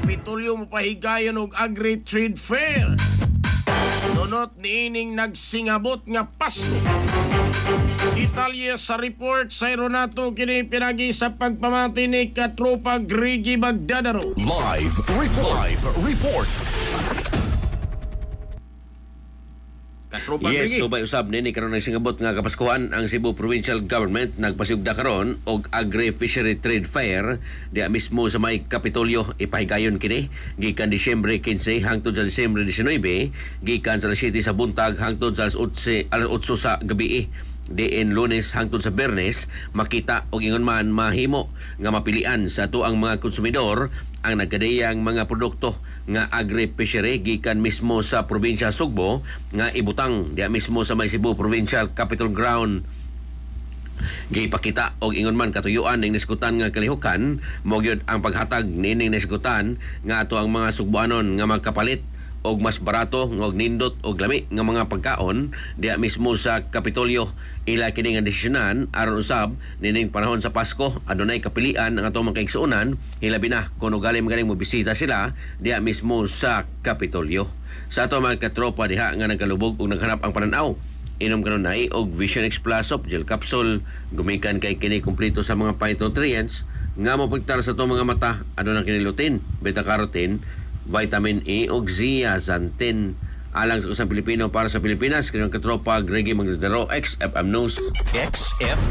Kapitulyo mo pahigayon og Agri-Trade Fair. Nunot niining nagsingabot nga Pasko. Detalye sa report sa Ironato kini pinagi sa pagpamati ni Katropa Grigi Magdadaro. Live report. Katropa Yes, Grigi. so may usab nini karon nagsingabot nga kapaskuhan ang Cebu Provincial Government nagpasiugda karon og Agri-Fishery Trade Fair diya mismo sa may Kapitolyo ipahigayon kini gikan Disyembre 15 hangtod sa Disyembre 19 gikan sa 7 sa buntag hangtod sa 8 sa gabi. Diin Lunes hangtod sa Biyernes makita og ingon man mahimo nga mapilian sa tuang mga konsumidor ang nagkadayang mga produkto nga agri-fishery gikan mismo sa probinsya Sugbo nga ibutang diya mismo sa may Cebu Provincial Capitol Ground. Gipakita og ingon man katuyuan ning nasikutan nga kalihukan mo gyud ang paghatag nining nasikutan nga ato ang mga Sugboanon nga magkapalit og mas barato og nindot og lami nga mga pagkaon diya mismo sa Kapitolyo. Ila kini nga desisyonan aron usab nining panahon sa Pasko adunay kapilian ang atong mga kaigsuonan hilabi na kung galing mo bisita sila diya mismo sa Kapitolyo. Sa ato mga katropa diha nga nagkalubog og naghanap ang pananaw inom kanunay og Vision X Plus of gel capsule gumikan kay kini kumpleto sa mga phytonutrients nga mapagtar sa atong mga mata adunay kini lutein, beta carotene, vitamin E ug zeaxanthin alang sa kusang Pilipino para sa Pilipinas. Kanyang katropa Gregi Magdadaro, XFM News. XFM